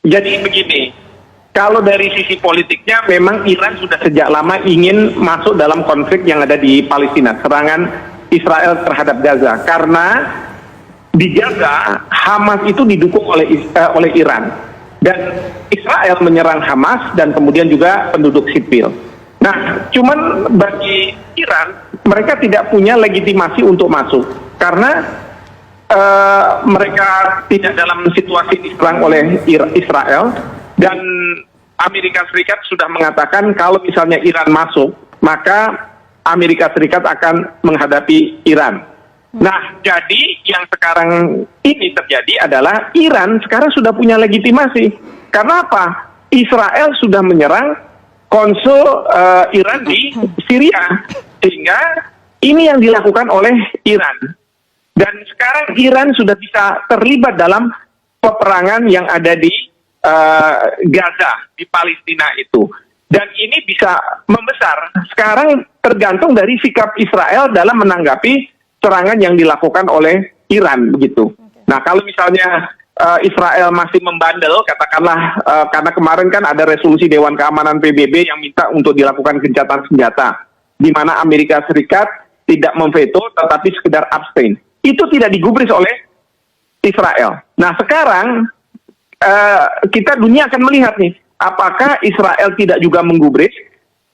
Jadi begini, kalau dari sisi politiknya memang Iran sudah sejak lama ingin masuk dalam konflik yang ada di Palestina, serangan Israel terhadap Gaza, karena di Gaza Hamas itu didukung oleh Iran, dan Israel menyerang Hamas dan kemudian juga penduduk sipil. Nah, cuman bagi Iran mereka tidak punya legitimasi untuk masuk karena mereka tidak dalam situasi diserang oleh Israel, dan Amerika Serikat sudah mengatakan kalau misalnya Iran masuk, maka Amerika Serikat akan menghadapi Iran. Nah, jadi yang sekarang ini terjadi adalah Iran sekarang sudah punya legitimasi. Karena apa? Israel sudah menyerang konsul Iran di Syria, sehingga ini yang dilakukan oleh Iran. Dan sekarang Iran sudah bisa terlibat dalam peperangan yang ada di Gaza, di Palestina itu. Dan ini bisa membesar. Sekarang tergantung dari sikap Israel dalam menanggapi serangan yang dilakukan oleh Iran, begitu. Nah, kalau misalnya Israel masih membandel, katakanlah karena kemarin kan ada resolusi Dewan Keamanan PBB yang minta untuk dilakukan gencatan senjata, di mana Amerika Serikat tidak memveto tetapi sekedar abstain. Itu tidak digubris oleh Israel. Nah, sekarang kita dunia akan melihat nih, apakah Israel tidak juga menggubris,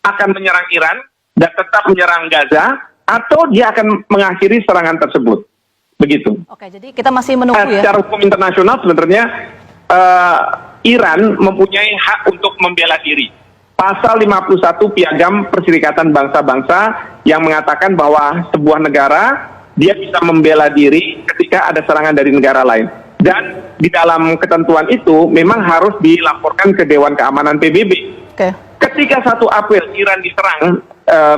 akan menyerang Iran dan tetap menyerang Gaza, atau dia akan mengakhiri serangan tersebut. Begitu. Oke, jadi kita masih menunggu ya. Secara hukum internasional sebenarnya Iran mempunyai hak untuk membela diri. Pasal 51 Piagam Perserikatan Bangsa-Bangsa yang mengatakan bahwa sebuah negara dia bisa membela diri ketika ada serangan dari negara lain. Dan di dalam ketentuan itu memang harus dilaporkan ke Dewan Keamanan PBB. Oke. Ketika 1 April Iran diserang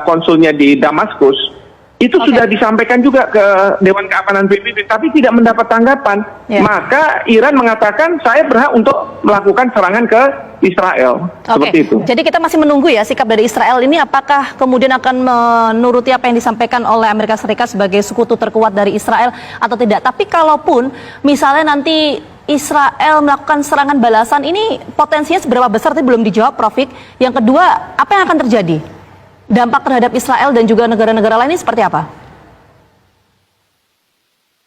konsulnya di Damaskus, itu sudah disampaikan juga ke Dewan Keamanan PBB, tapi tidak mendapat tanggapan. Maka Iran mengatakan saya berhak untuk melakukan serangan ke Israel. Seperti itu. Jadi kita masih menunggu ya sikap dari Israel ini, apakah kemudian akan menuruti apa yang disampaikan oleh Amerika Serikat sebagai sekutu terkuat dari Israel atau tidak. Tapi kalaupun misalnya nanti Israel melakukan serangan balasan, ini potensinya seberapa besar? Tapi belum dijawab, Prof. Yang kedua, apa yang akan terjadi? Dampak terhadap Israel dan juga negara-negara lain ini seperti apa?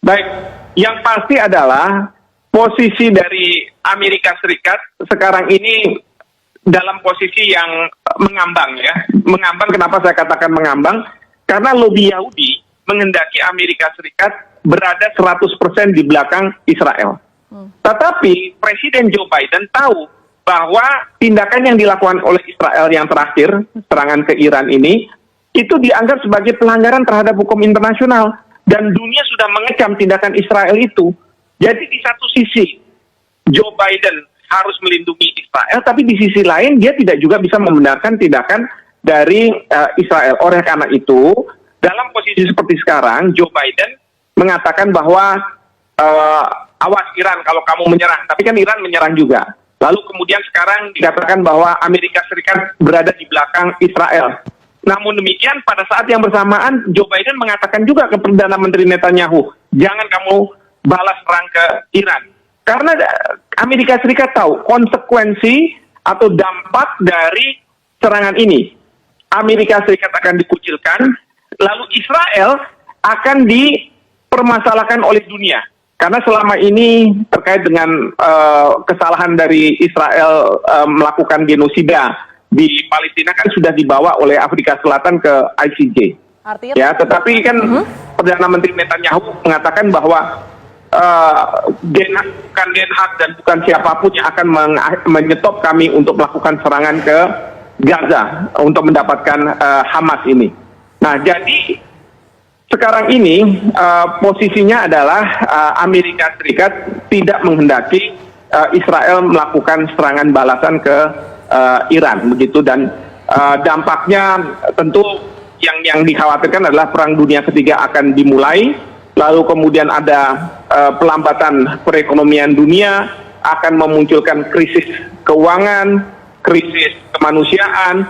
Baik, yang pasti adalah posisi dari Amerika Serikat sekarang ini dalam posisi yang mengambang ya. Mengambang, kenapa saya katakan mengambang? Karena lobi Yahudi menghendaki Amerika Serikat berada 100% di belakang Israel. Tetapi Presiden Joe Biden tahu bahwa tindakan yang dilakukan oleh Israel yang terakhir, serangan ke Iran ini, itu dianggap sebagai pelanggaran terhadap hukum internasional. Dan dunia sudah mengecam tindakan Israel itu. Jadi di satu sisi, Joe Biden harus melindungi Israel, tapi di sisi lain dia tidak juga bisa membenarkan tindakan dari Israel. Oleh karena itu, dalam posisi seperti sekarang, Joe Biden mengatakan bahwa awas Iran kalau kamu menyerang. Tapi kan Iran menyerang juga. Lalu kemudian sekarang dikatakan bahwa Amerika Serikat berada di belakang Israel. Namun demikian pada saat yang bersamaan Joe Biden mengatakan juga ke Perdana Menteri Netanyahu, jangan kamu balas perang ke Iran. Karena Amerika Serikat tahu konsekuensi atau dampak dari serangan ini. Amerika Serikat akan dikucilkan, lalu Israel akan dipermasalahkan oleh dunia. Karena selama ini terkait dengan kesalahan dari Israel melakukan genosida di Palestina kan sudah dibawa oleh Afrika Selatan ke ICJ. Artinya, ya, tetapi kan Perdana Menteri Netanyahu mengatakan bahwa bukan Den Haag dan bukan siapapun yang akan menyetop kami untuk melakukan serangan ke Gaza untuk mendapatkan Hamas ini. Nah, jadi sekarang ini posisinya adalah Amerika Serikat tidak menghendaki Israel melakukan serangan balasan ke Iran, begitu, dan dampaknya tentu yang dikhawatirkan adalah Perang Dunia Ketiga akan dimulai, lalu kemudian ada pelambatan perekonomian dunia, akan memunculkan krisis keuangan, krisis kemanusiaan,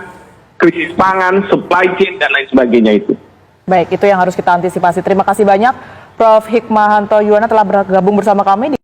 krisis pangan, supply chain, dan lain sebagainya itu. Baik, itu yang harus kita antisipasi. Terima kasih banyak Prof. Hikmahanto Yuwana telah bergabung bersama kami.